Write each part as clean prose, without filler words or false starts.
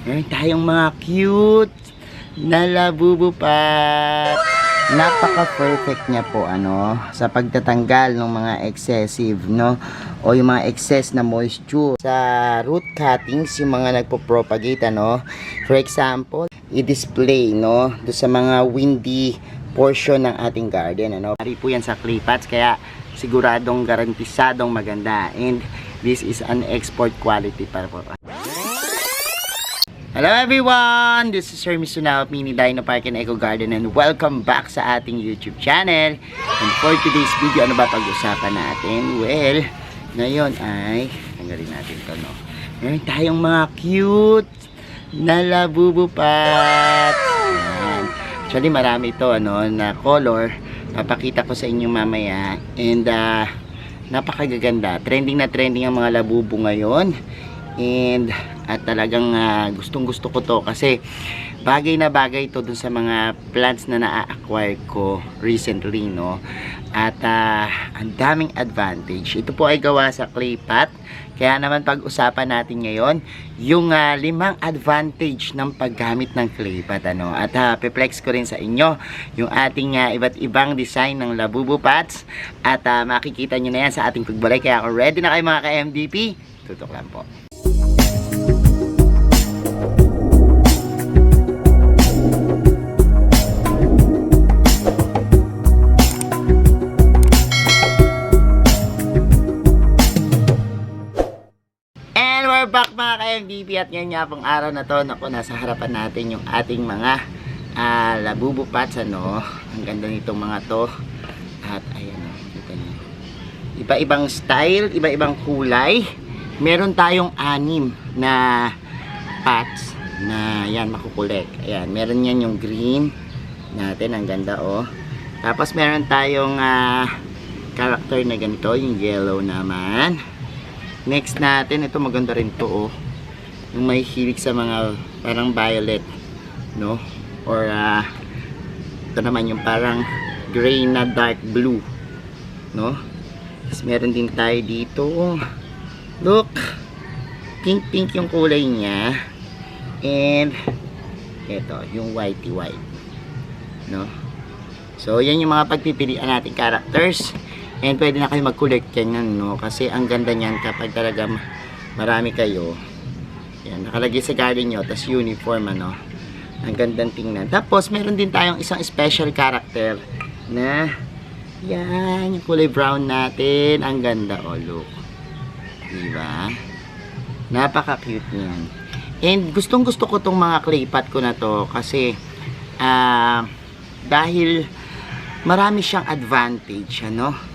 Meron tayong mga cute na labubu pot. Napaka-perfect niya po sa pagtatanggal ng mga excessive o yung mga excess na moisture sa root cuttings, yung mga nagpo-propagate For example, i-display do sa mga windy portion ng ating garden Pari po yan sa clay pots, kaya siguradong garantisadong maganda, and this is an export quality para po. Hello everyone! This is Sir Misunao of Mini Dino Park and Eco Garden, and welcome back sa ating YouTube channel. And for today's video, ano ba pag-usapan natin? Well, ngayon ay tanggalin natin ito Meron tayong mga cute na labubu pot. Ayan. Actually marami ito na color. Papakita ko sa inyo mamaya, and napakagaganda. Trending na trending ang mga labubu ngayon. And at talagang gustong gusto ko to kasi bagay na bagay to dun sa mga plants na na-acquire ko recently at ang daming advantage. Ito po ay gawa sa clay pot, kaya naman pag-usapan natin ngayon yung 5 advantage ng paggamit ng clay pot at pe-flex ko rin sa inyo yung ating iba't ibang design ng labubu pots, at makikita nyo na yan sa ating pagbalik. Kaya kung ready na kayo mga ka-MDP, tutok lang po. Back mga ka-MDP, at ngayon nga pong araw na to, nasa harapan natin yung ating mga labubu pots ang ganda nitong mga to, at ayan kita niyo, iba-ibang style, iba-ibang kulay. Meron tayong 6 na pots na yan makukulek. Ayan, meron yan yung green natin, ang ganda tapos meron tayong character na ganito, yung yellow naman. Next natin, ito maganda rin to yung may hilig sa mga parang violet or ito naman yung parang gray na dark blue Tapos meron din tayo dito, look, pink yung kulay niya, and ito yung whitey white so yan yung mga pagpipilian nating characters. And pwede na kayo mag-collect yan kasi ang ganda niyan kapag talaga marami kayo. Yan, nakalagay sa garden nyo, tas uniform ang gandang tingnan. Tapos meron din tayong isang special character na yan, yung kulay brown natin. Ang ganda, look. Diba? Napaka-cute niyan. And gustong gusto ko tong mga clay pot ko na to kasi dahil marami siyang advantage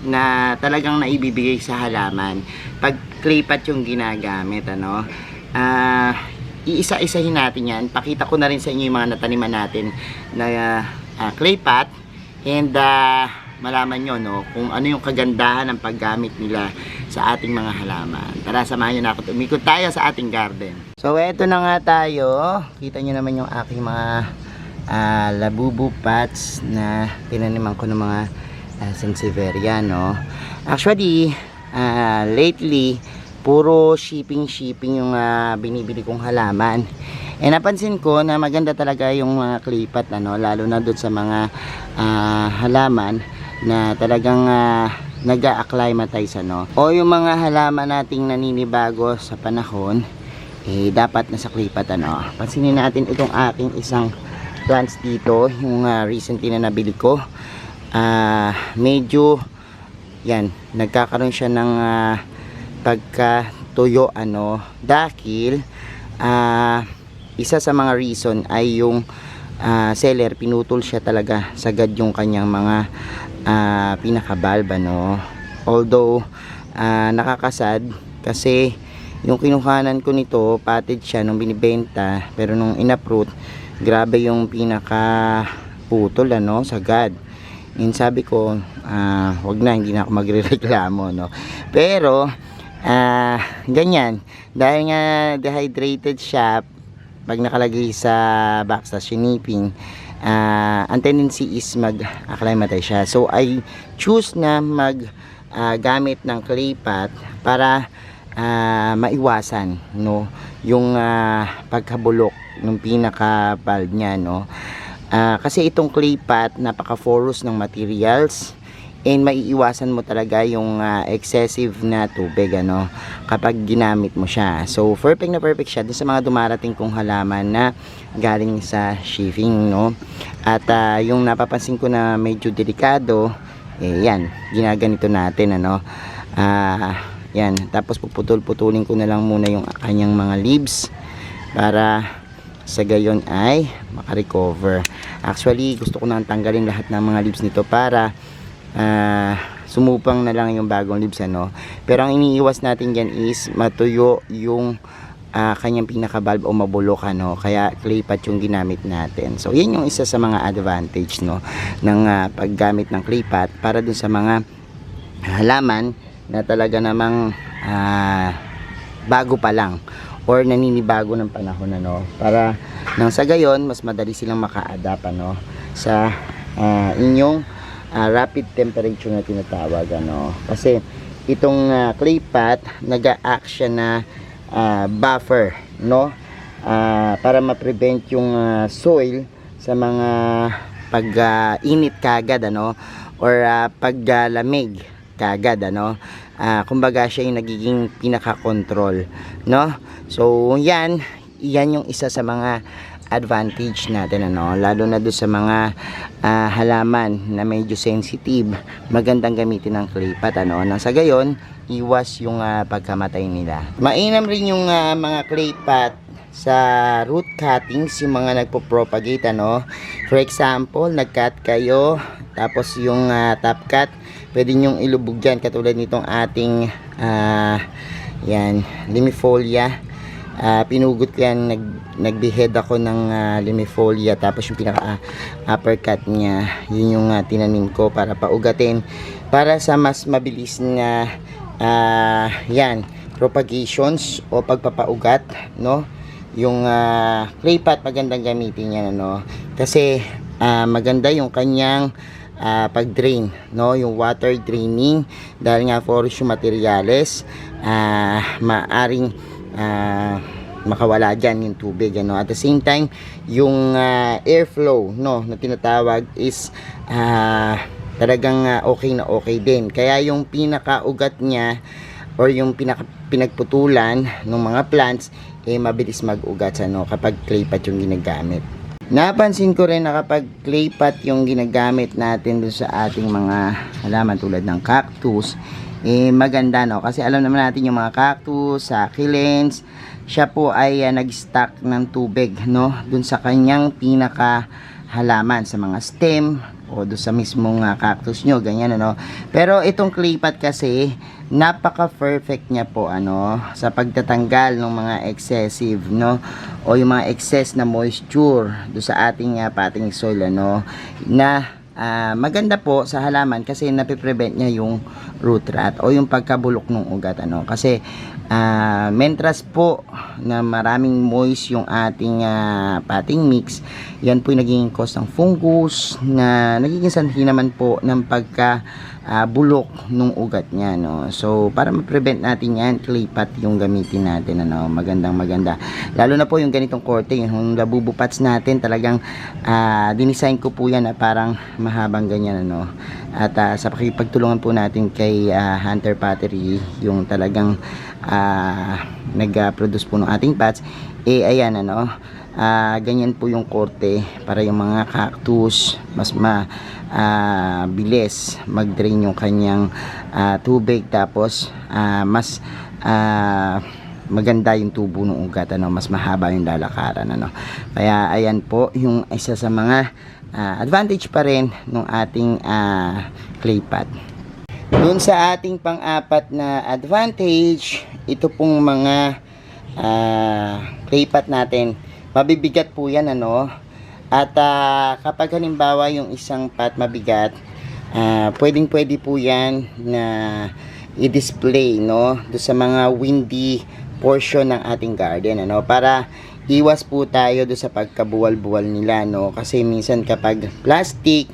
na talagang naibibigay sa halaman pag clay pot yung ginagamit iisa-isahin natin yan. Pakita ko na rin sa inyo yung mga nataniman natin na clay pot, and malaman nyo kung ano yung kagandahan ng paggamit nila sa ating mga halaman. Tara, samahan nyo na ako, tumikot tayo sa ating garden. So eto na nga tayo, kita nyo naman yung aking mga labubu pots na tinaniman ko ng mga sansevieria Actually lately puro shipping yung binibili kong halaman, and napansin ko na maganda talaga yung mga clay pot lalo na doon sa mga halaman na talagang nag-a-acclimatize o yung mga halaman nating naninibago sa panahon, dapat nasa clay pot Pansinin natin itong aking isang plants dito, yung recently na nabili ko. Medyo yan, nagkakaroon siya ng pagkatuyo dahil isa sa mga reason ay yung seller, pinutol siya talaga sagad yung kanyang mga pinakabalba although nakakasad kasi yung kinuhanan ko nito potted siya nung binibenta, pero nung inaprot, grabe yung pinaka putol sagad. And sabi ko wag na, hindi na ako magrereklamo pero ganyan, dahil nga dehydrated siya pag nakalagay sa box sa shipping, ang tendency is mag-acclimatize siya. So I choose na gamit ng clay pot para maiwasan yung pagkabulok ng pinaka valve niya, no. Kasi itong clay pot napaka-porous ng materials, and maiiwasan mo talaga yung excessive na tubig, ano, kapag ginamit mo siya. So perfect na perfect siya dun sa mga dumarating kong halaman na galing sa shipping, no. At yung napapansin ko na medyo delikado, yan, ginaganito natin, ano. Yan, tapos puputol-putulin ko na lang muna yung kanyang mga leaves para sa gayon ay makarecover. Actually, gusto ko nang tanggalin lahat ng mga leaves nito para sumupang na lang yung bagong leaves, ano. Pero ang iniiwas natin dyan is matuyo yung kanyang pinaka valve o mabulok, ano. Kaya clay pot yung ginamit natin. So yan yung isa sa mga advantage, no, ng paggamit ng clay pot para dun sa mga halaman na talaga namang bago pa lang or naninibago ng panahon, ano, para nang sa gayon mas madali silang maka-adapt, ano, sa inyong rapid temperature na tinatawag, ano. Kasi itong clay pot nag-a-act siya na buffer, no, para ma-prevent yung soil sa mga pag-init kagad, ano, or paglamig kagad, ano. Kumbaga siya yung nagiging pinaka-control, no. So yan yung isa sa mga advantage natin, ano, lalo na doon sa mga halaman na medyo sensitive. Magandang gamitin ng clay pot, ano, nang sa gayon iwas yung pagkamatay nila. Mainam rin yung mga clay pot sa root cuttings, yung mga nagpo-propagate, ano. For example, nag-cut kayo tapos yung top cut, pwede nyong ilubog dyan katulad nitong ating yan, limifolia. Pinugot ko yan, nagbehead ako ng limifolia, tapos yung pinaka uppercut niya, yun yung tinanim ko para paugatin para sa mas mabilis na yan, propagations o pagpapaugat, no. Yung clay pot magandang gamitin yan, ano, kasi maganda yung kanyang pag-drain, no, yung water draining, dahil nga porous yung materials, maaring makawala dyan yung tubig, ano. At the same time, yung airflow, no, na tinatawag is talagang okay na okay din. Kaya yung pinaka-ugat niya or yung pinagputulan ng mga plants mabilis mag-ugat, ano, kapag clay pot yung ginagamit. Napansin ko rin na kapag clay pot yung ginagamit natin dun sa ating mga halaman tulad ng cactus, maganda, no, kasi alam naman natin yung mga cactus, succulents, siya po ay nag-stock ng tubig, no, dun sa kanyang pinaka halaman, sa mga stem o dun sa mismong cactus nyo, ganyan, ano. Pero itong clay pot kasi napaka-perfect niya po, ano, sa pagtatanggal ng mga excessive, no, o yung mga excess na moisture do sa ating potting soil, ano, na maganda po sa halaman kasi napiprevent niya yung root rot o yung pagkabulok ng ugat, ano. Kasi mentras po na maraming moist yung ating potting mix, yan po yung naging cause ng fungus na nagiging sanhi naman po ng pagka bulok nung ugat niya, no. So para ma-prevent natin yan, clay pot yung gamitin natin, ano. Magandang maganda, lalo na po yung ganitong korte, yung labubu pots natin, talagang dinesign ko po yan na parang mahabang ganyan, ano. At sa pakipagtulungan po natin kay Hunter Pottery, yung talagang nag-produce po ng ating pots, ayan, ano, ganyan po yung korte para yung mga cactus mas bilis mag-drain yung kanyang tubig, tapos mas maganda yung tubo ng ugat, ano, mas mahaba yung lalakaran, ano. Kaya ayan po yung isa sa mga advantage pa rin ng ating clay pot. Doon sa ating pang-apat na advantage, ito pong mga clay pot natin, mabibigat po yan, ano. At kapag halimbawa yung isang pot mabigat, pwedeng pwede po yan na i-display, no, doon sa mga windy portion ng ating garden, ano, para iwas po tayo doon sa pagkabuwal-buwal nila, no. Kasi minsan kapag plastic,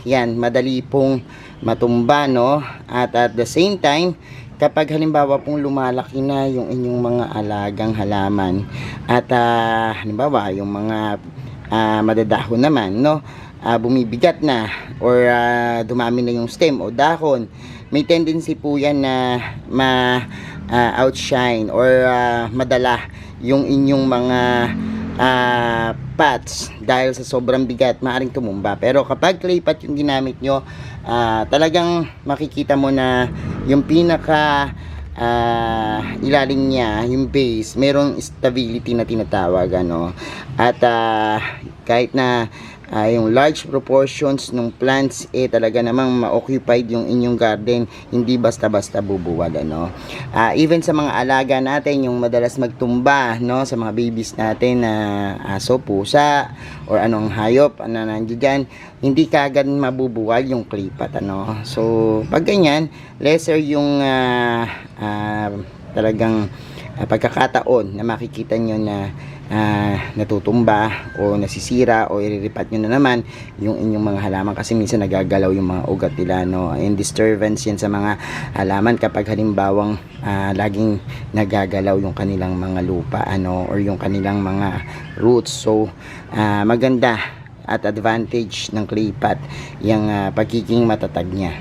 yan, madali pong matumba, no. At the same time, kapag halimbawa pong lumalaki na yung inyong mga alagang halaman at halimbawa yung mga madadahon naman, no, bumibigat na or dumami na yung stem o dahon, may tendency po yan na outshine or madala yung inyong mga pots dahil sa sobrang bigat, maaaring tumumba. Pero kapag clay pot yung ginamit nyo, talagang makikita mo na yung pinaka ilalim niya, yung base, merong stability na tinatawag, ano. At kahit na yung large proportions ng plants talaga namang ma-occupied yung inyong garden, hindi basta-basta bubuwal, ano. Even sa mga alaga natin, yung madalas magtumba, no, sa mga babies natin na aso, pusa or anong hayop na nandiyan dyan, hindi kagad mabubuwal yung clay pot, ano. So pag ganyan, lesser yung talagang pagkakataon na makikita nyo na natutumba o nasisira o iriripat nyo na naman yung inyong mga halaman, kasi minsan nagagalaw yung mga ugat nila, no, and disturbance yan sa mga halaman kapag halimbawang laging nagagalaw yung kanilang mga lupa, ano, or yung kanilang mga roots. So maganda at advantage ng clay pot yung pagiging matatag niya.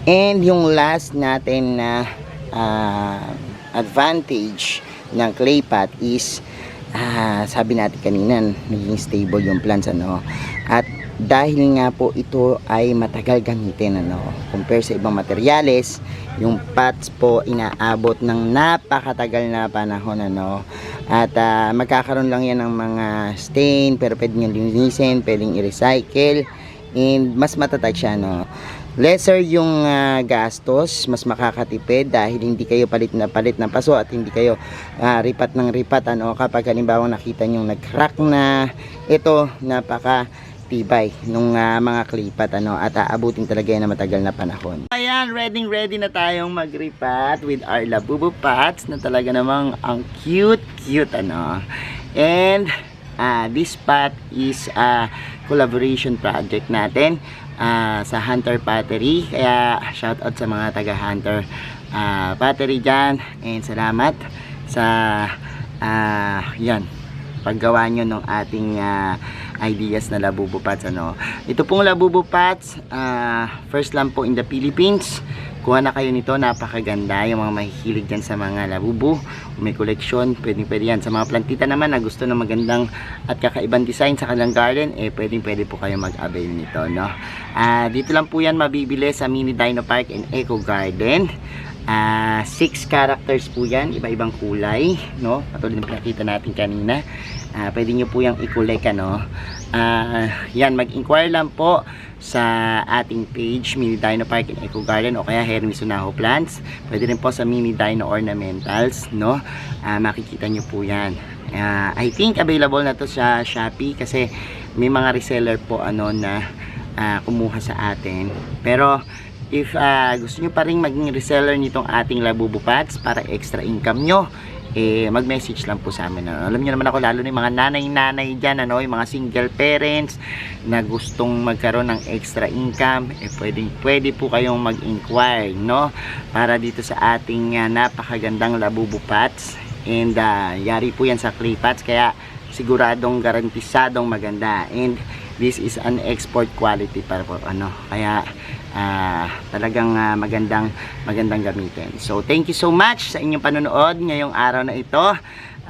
And yung last natin na advantage ng clay pot is sabi natin kanina, naging stable yung plants, ano, at dahil nga po ito ay matagal gamitin, ano, compare sa ibang materyales, yung pots po inaabot ng napakatagal na panahon, ano, at magkakaroon lang yan ng mga stain, pero pwede nyo linisin, pwedeng i-recycle, and mas matatag siya, no. Lesser yung gastos, mas makakatipid dahil hindi kayo palit ng paso at hindi kayo ripat ng ripat, ano, kapag halimbawa nakita nyo nag-crack na, ito napaka tibay nung mga clay pot, ano, at aabutin talaga yan na matagal na panahon. Ayan, ready na tayong mag-ripat with our Labubu pots na talaga namang ang cute, ano. And this pot is a collaboration project natin sa Hunter Pottery, kaya shout out sa mga taga Hunter Pottery dyan, and salamat sa yan, paggawa nyo ng ating ideas na Labubu pots, ano. Ito pong Labubu pots, first lang po in the Philippines. Kuha na kayo nito, napakaganda. Yung mga mahihilig dyan sa mga labubu, may koleksyon, pwede yan. Sa mga plantita naman na gusto ng magandang at kakaibang design sa kanilang garden, pwede po kayo mag-avail nito, no. Dito lang po yan mabibili sa Mini Dino Park and Eco Garden. 6 characters po yan, iba-ibang kulay, no, katulad ng nakita natin kanina. Pwede nyo po yung i-collect, ano. Yan, mag-inquire lang po sa ating page, Mini Dino Park and Eco Garden, o kaya Hermes Unaho Plants. Pwede rin po sa Mini Dino Ornamentals, no. Makikita nyo po yan. I think available na to sa Shopee kasi may mga reseller po, ano, na kumuha sa atin. Pero if gusto nyo pa rin maging reseller nitong ating Labubu pots para extra income nyo, mag-message lang po sa amin, ano. Alam niyo naman ako, lalo na yung mga nanay dyan, ano, yung mga single parents na gustong magkaroon ng extra income, pwede po kayong mag-inquire, no, para dito sa ating napakagandang Labubu pots. And yari po yan sa clay pots, kaya siguradong garantisadong maganda, and this is an export quality para po, ano, kaya talagang magandang gamitin. So thank you so much sa inyong panonood ngayong araw na ito.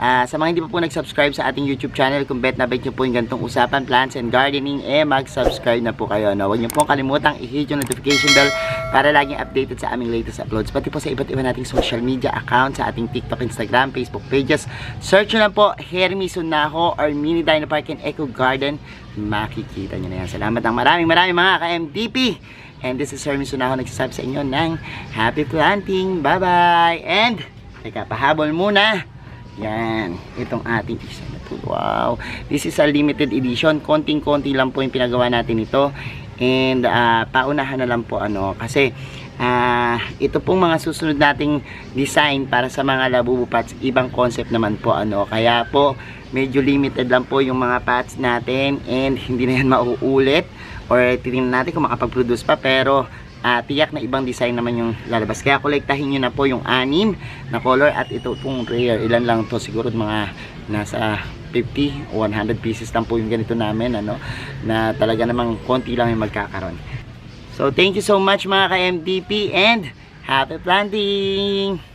Sa mga hindi pa po nag-subscribe sa ating YouTube channel, kung bet nyo po yung ganitong usapan, plants and gardening, mag-subscribe na po kayo, no? Huwag nyo pong kalimutang i-hit yung notification bell para laging updated sa aming latest uploads, pati po sa iba't iba nating social media accounts, sa ating TikTok, Instagram, Facebook pages. Search nyo lang po Hermes Unaho or Mini Dino Park and Eco Garden, makikita nyo na yan. Salamat ng maraming mga ka-MDP. And this is Hermes Unaho, nagsasabi sa inyo ng happy planting. Bye-bye! And, teka, pahabol muna. Yan, itong ating isa na to. Wow! This is a limited edition. Konting-konti lang po yung pinagawa natin ito. And, paunahan na lang po, ano, kasi ito pong mga susunod nating design para sa mga Labubu pots, ibang concept naman po, ano. Kaya po, medyo limited lang po yung mga pots natin, and hindi na yan mauulit. Or titingnan natin kung makapag-produce pa, pero tiyak na ibang design naman yung lalabas. Kaya kolektahin nyo na po yung 6 na color at ito pong rare. Ilan lang to, siguro mga nasa 50 o 100 pieces lang po yung ganito namin, ano, na talaga namang konti lang yung magkakaroon. So thank you so much mga ka-MTP and happy planting!